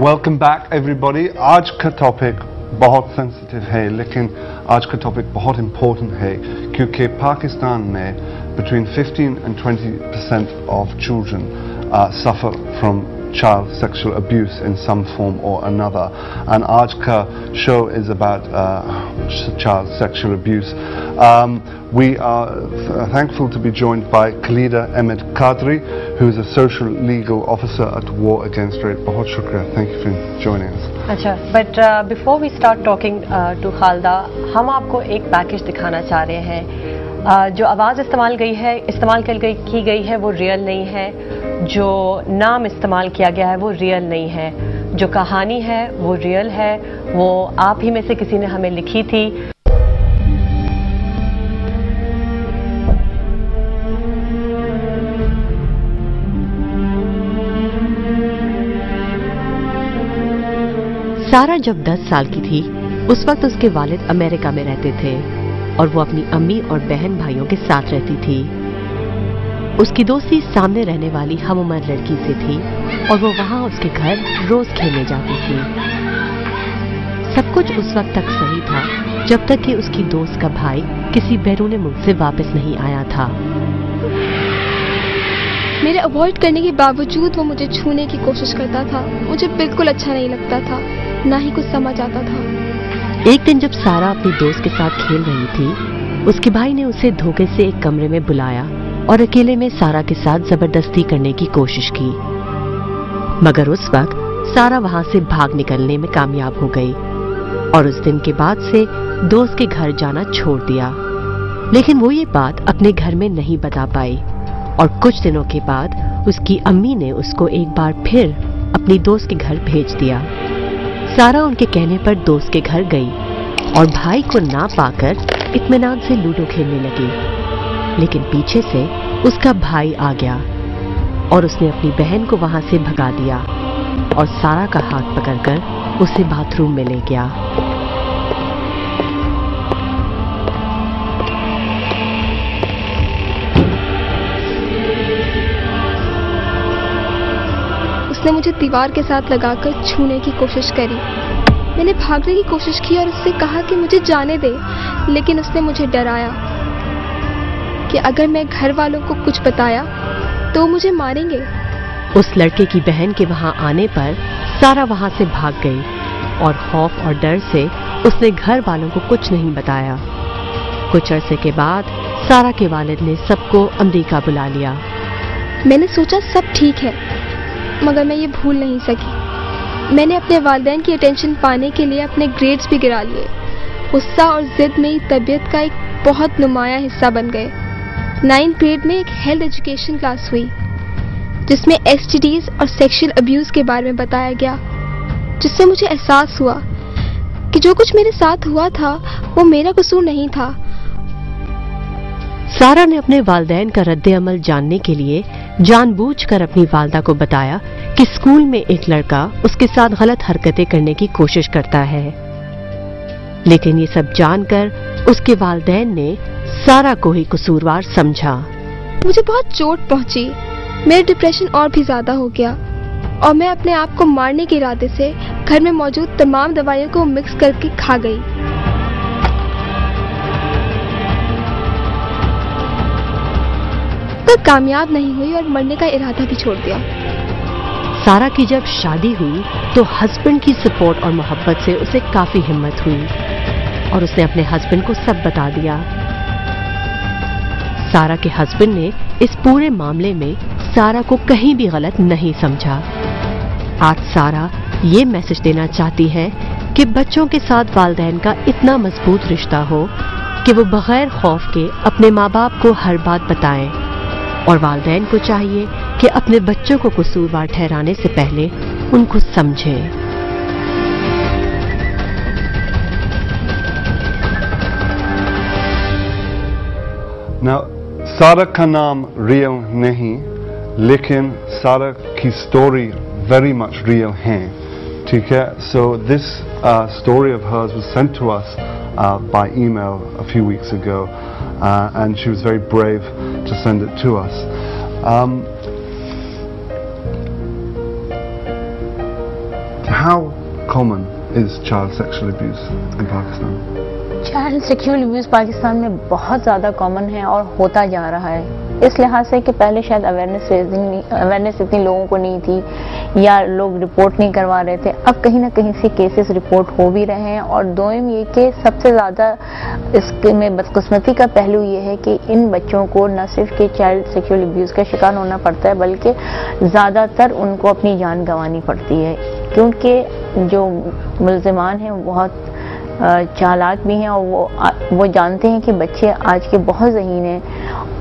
Welcome back everybody. آج کا topic بہت سینسٹیو ہے لیکن آج کا ٹاپک بہت امپورٹنٹ ہے کیونکہ پاکستان میں between 15 and 20% of children suffer from child sexual abuse in some form or another, and aaj ka show is about child sexual abuse. We are thankful to be joined by Khalida Ahmed Qadri, who is a social legal officer at War Against Rape. Bahut shukriya, thank you for joining us. Acha, but before we start talking to Khalida, hum aapko ek package dikhana cha rahe hain. جو آواز استعمال کی گئی ہے وہ real نہیں ہے، جو نام استعمال کیا گیا ہے وہ ریئل نہیں ہے، جو کہانی ہے وہ ریئل ہے، وہ آپ ہی میں سے کسی نے ہمیں لکھی تھی. سارا جب 10 سال کی تھی اس وقت اس کے والد امریکہ میں رہتے تھے اور وہ اپنی امی اور بہن بھائیوں کے ساتھ رہتی تھی. اس کی دوستی سامنے رہنے والی ہم عمر لڑکی سے تھی اور وہ وہاں اس کے گھر روز کھیلنے جاتی تھی. سب کچھ اس وقت تک صحیح تھا جب تک کہ اس کی دوست کا بھائی کسی بیرون ملک سے واپس نہیں آیا تھا. میرے اوائڈ کرنے کے باوجود وہ مجھے چھونے کی کوشش کرتا تھا. مجھے بالکل اچھا نہیں لگتا تھا، نہ ہی کچھ سمجھ آتا تھا. ایک دن جب سارا اپنی دوست کے ساتھ کھیل رہی تھی اس کے بھائی نے اسے دھوکے سے ایک کمرے میں بلایا اور اکیلے میں سارا کے ساتھ زبردستی کرنے کی کوشش کی، مگر اس وقت سارا وہاں سے بھاگ نکلنے میں کامیاب ہو گئی اور اس دن کے بعد سے دوست کے گھر جانا چھوڑ دیا. لیکن وہ یہ بات اپنے گھر میں نہیں بتا پائی اور کچھ دنوں کے بعد اس کی امی نے اس کو ایک بار پھر اپنی دوست کے گھر بھیج دیا. سارا ان کے کہنے پر دوست کے گھر گئی اور بھائی کو نہ پا کر اطمینان سے لوڈو کھیلنے لگی، لیکن پیچھے سے اس کا بھائی آ گیا اور اس نے اپنی بہن کو وہاں سے بھگا دیا اور سارا کا ہاتھ پکڑ کر اسے باتھ روم میں لے گیا. اس نے مجھے دیوار کے ساتھ لگا کر چھونے کی کوشش کری. میں نے بھاگنے کی کوشش کی اور اس سے کہا کہ مجھے جانے دے، لیکن اس نے مجھے ڈرایا کہ اگر میں گھر والوں کو کچھ بتایا تو مجھے ماریں گے. اس لڑکے کی بہن کے وہاں آنے پر سارا وہاں سے بھاگ گئی اور خوف اور ڈر سے اس نے گھر والوں کو کچھ نہیں بتایا. کچھ عرصے کے بعد سارا کے والد نے سب کو امریکہ بلا لیا. میں نے سوچا سب ٹھیک ہے، مگر میں یہ بھول نہیں سکی. میں نے اپنے والدین کی اٹینشن پانے کے لیے اپنے گریڈز بھی گرا لیے. غصہ اور ضد میری طبیعت کا ایک بہت نمایاں حصہ بن گئے. 9th گریڈ میں ایک ہیلتھ ایجوکیشن کلاس ہوئی جس میں STDs اور سیکشل ابیوز کے بارے میں بتایا گیا، جس سے مجھے احساس ہوا کہ جو کچھ میرے ساتھ ہوا تھا وہ میرا قصور نہیں تھا. سارا نے اپنے والدین کا رد عمل جاننے کے لیے جان بوجھ کر اپنی والدہ کو بتایا کہ اسکول میں ایک لڑکا اس کے ساتھ غلط حرکتیں کرنے کی کوشش کرتا ہے. لیکن یہ سب جان کر اس کے والدین نے سارا کو ہی قصوروار سمجھا. مجھے بہت چوٹ پہنچی، میرا ڈپریشن اور بھی زیادہ ہو گیا اور میں اپنے آپ کو مارنے کے ارادے سے گھر میں موجود تمام دوائیوں کو مکس کر کے کھا گئی. کامیاب نہیں ہوئی اور مرنے کا ارادہ بھی چھوڑ دیا. سارا کی جب شادی ہوئی تو ہسبینڈ کی سپورٹ اور محبت سے اسے کافی ہمت ہوئی اور اس نے اپنے ہسبینڈ کو سب بتا دیا. سارا کے ہسبینڈ نے اس پورے معاملے میں سارا کو کہیں بھی غلط نہیں سمجھا. آج سارا یہ میسج دینا چاہتی ہے کہ بچوں کے ساتھ والدین کا اتنا مضبوط رشتہ ہو کہ وہ بغیر خوف کے اپنے ماں باپ کو ہر بات بتائیں اور والدین کو چاہیے کہ اپنے بچوں کو قصوروار ٹھہرانے سے پہلے ان کو سمجھیں. Now, سارا کا نام ریئل نہیں لیکن سارا کی سٹوری very much real ہے. ٹھیک ہے. So this story of hers was sent to us by email a few weeks ago and she was very brave to send it to us. How common is child sexual abuse in Pakistan? Child sexual abuse Pakistan میں بہت زیادہ common ہے اور ہوتا جا رہا ہے، اس لحاظ سے کہ پہلے شاید اویئرنیس اتنی لوگوں کو نہیں تھی یا لوگ رپورٹ نہیں کروا رہے تھے. اب کہیں نہ کہیں سے کیسز رپورٹ ہو بھی رہے ہیں. اور دوم یہ کہ سب سے زیادہ اس میں بدقسمتی کا پہلو یہ ہے کہ ان بچوں کو نہ صرف کہ چائلڈ سیکشول ابیوز کا شکار ہونا پڑتا ہے بلکہ زیادہ تر ان کو اپنی جان گنوانی پڑتی ہے، کیونکہ جو ملزمان ہیں بہت چالاک بھی ہیں اور وہ جانتے ہیں کہ بچے آج کے بہت ذہین ہیں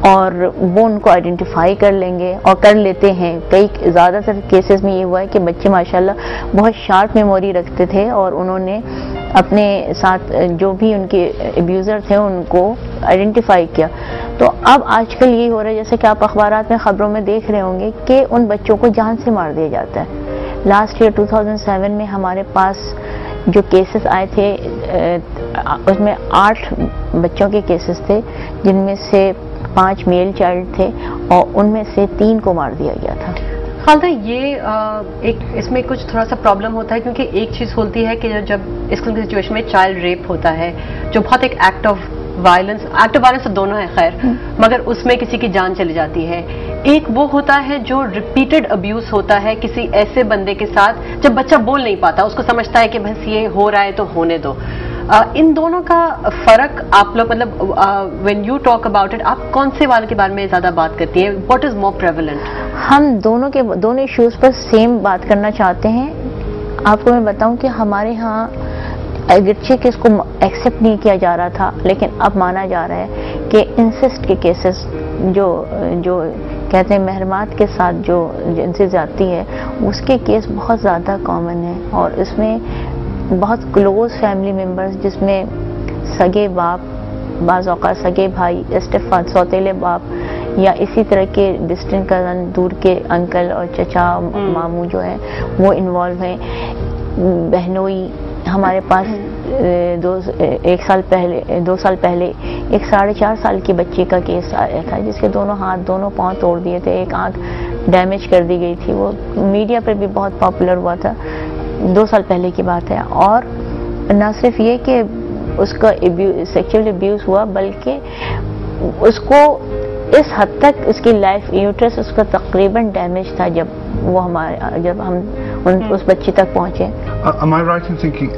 اور وہ ان کو آئیڈینٹیفائی کر لیں گے اور کر لیتے ہیں. کئی زیادہ تر کیسز میں یہ ہوا ہے کہ بچے ماشاءاللہ بہت شارپ میموری رکھتے تھے اور انہوں نے اپنے ساتھ جو بھی ان کے ابیوزر تھے ان کو آئیڈینٹیفائی کیا. تو اب آج کل یہی ہو رہا ہے جیسے کہ آپ اخبارات میں خبروں میں دیکھ رہے ہوں گے کہ ان بچوں کو جان سے مار دیا جاتا ہے. لاسٹ ایئر 2007 میں ہمارے پاس جو کیسز آئے تھے اس میں 8 بچوں کے کیسز تھے جن میں سے 5 میل چائلڈ تھے اور ان میں سے 3 کو مار دیا گیا تھا. خالدہ یہ ایک اس میں کچھ تھوڑا سا پرابلم ہوتا ہے کیونکہ ایک چیز ہوتی ہے کہ جب اس قسم کی سچویشن میں چائلڈ ریپ ہوتا ہے جو بہت ایک ایکٹ آف وائلنس تو دونوں ہیں خیر، مگر اس میں کسی کی جان چلی جاتی ہے. ایک وہ ہوتا ہے جو ریپیٹڈ ابیوز ہوتا ہے کسی ایسے بندے کے ساتھ جب بچہ بول نہیں پاتا، اس کو سمجھتا ہے کہ بس یہ ہو رہا ہے تو ہونے دو. ان دونوں کا فرق آپ لوگ مطلب when you talk about it آپ کون سے والے کے بارے میں زیادہ بات کرتی ہیں؟ What is more prevalent? ہم دونوں ایشوز پر سیم بات کرنا چاہتے ہیں. آپ کو میں بتاؤں کہ ہمارے ہاں اگرچہ کہ اس کو ایکسیپٹ نہیں کیا جا رہا تھا لیکن اب مانا جا رہا ہے کہ انسسٹ کے کیسز جو کہتے ہیں محرمات کے ساتھ جو جنسی زیادتی ہے اس کے کیس بہت زیادہ کامن ہے اور اس میں بہت کلوز فیملی ممبرز جس میں سگے باپ، بعض اوقات سگے بھائی، اسٹیپ سوتیلے باپ یا اسی طرح کے ڈسٹنٹ کزن، دور کے انکل اور چچا ماموں جو ہیں وہ انوالو ہیں. بہنوئی ہمارے پاس 2 سال پہلے ایک 4.5 سال کے بچے کا کیس آیا تھا جس کے دونوں ہاتھ دونوں پاؤں توڑ دیے تھے، ایک آنکھ ڈیمیج کر دی گئی تھی. وہ میڈیا پر بھی بہت پاپولر ہوا تھا، 2 سال پہلے کی بات ہے. اور نہ صرف یہ کہ اس کا سیکچول ابیوز ہوا بلکہ اس کو اس حد تک اس کی لائف یوٹرس اس کا تقریباً ڈیمیج تھا جب ہم اس بچے تک پہنچے. Am I right in thinking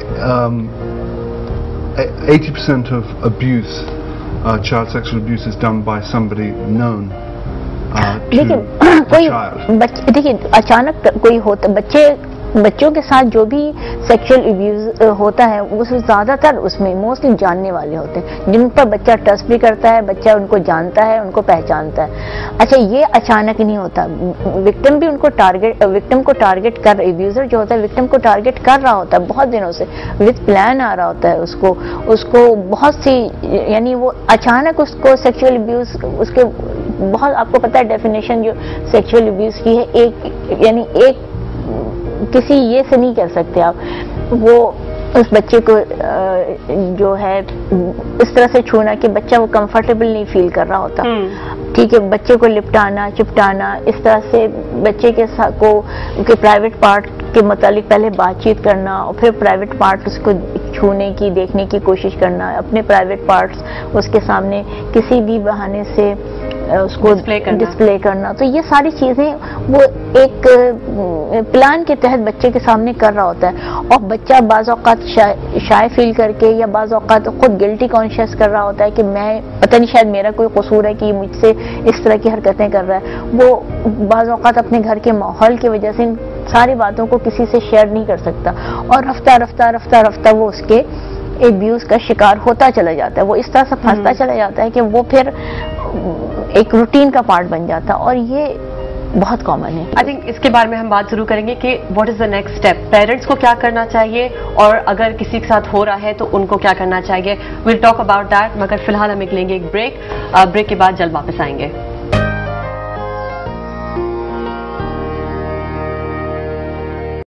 80% of abuse, child sexual abuse is done by somebody known to the child? دیکھیے اچانک کوئی ہوتا بچوں کے ساتھ جو بھی سیکشل ابیوز ہوتا ہے وہ زیادہ تر اس میں موسٹلی جاننے والے ہوتے ہیں جن پر بچہ ٹرسٹ بھی کرتا ہے، بچہ ان کو جانتا ہے، ان کو پہچانتا ہے. اچھا یہ اچانک نہیں ہوتا، وکٹم بھی وکٹم کو ٹارگٹ کر ابیوزر جو ہوتا ہے وکٹم کو ٹارگٹ کر رہا ہوتا ہے بہت دنوں سے، وتھ پلان آ رہا ہوتا ہے اس کو بہت سی یعنی وہ اچانک اس کو سیکشل ابیوز اس کے بہت آپ کو پتہ ہے ڈیفینیشن جو سیکشل ابیوز کی ہے ایک کسی یہ سے نہیں کر سکتے آپ. وہ اس بچے کو جو ہے اس طرح سے چھونا کہ بچہ وہ کمفرٹیبل نہیں فیل کر رہا ہوتا، ٹھیک ہے، بچے کو لپٹانا چپٹانا اس طرح سے بچے کے ساتھ کے پرائیویٹ پارٹ کے متعلق پہلے بات چیت کرنا اور پھر پرائیویٹ پارٹ اس کو چھونے کی دیکھنے کی کوشش کرنا، اپنے پرائیویٹ پارٹس اس کے سامنے کسی بھی بہانے سے اس کو ڈسپلے کرنا. تو یہ ساری چیزیں وہ ایک پلان کے تحت بچے کے سامنے کر رہا ہوتا ہے اور بچہ بعض اوقات شائع فیل کر کے یا بعض اوقات خود گلٹی کانشیس کر رہا ہوتا ہے کہ میں پتہ نہیں شاید میرا کوئی قصور ہے کہ مجھ سے اس طرح کی حرکتیں کر رہا ہے. وہ بعض اوقات اپنے گھر کے ماحول کی وجہ سے ان ساری باتوں کو کسی سے شیئر نہیں کر سکتا اور رفتہ وہ اس کے ابیوز کا شکار ہوتا چلا جاتا ہے. وہ اس طرح سے پھنستا چلا جاتا ہے کہ وہ پھر ایک روٹین کا پارٹ بن جاتا اور یہ بہت کامن ہے. آئی تھنک اس کے بارے میں ہم بات ضرور کریں گے کہ what is the next step, parents کو کیا کرنا چاہیے اور اگر کسی کے ساتھ ہو رہا ہے تو ان کو کیا کرنا چاہیے. ویل ٹاک اباؤٹ دیٹ، مگر فی الحال ہم لیں گے ایک بریک کے بعد جلد واپس آئیں گے.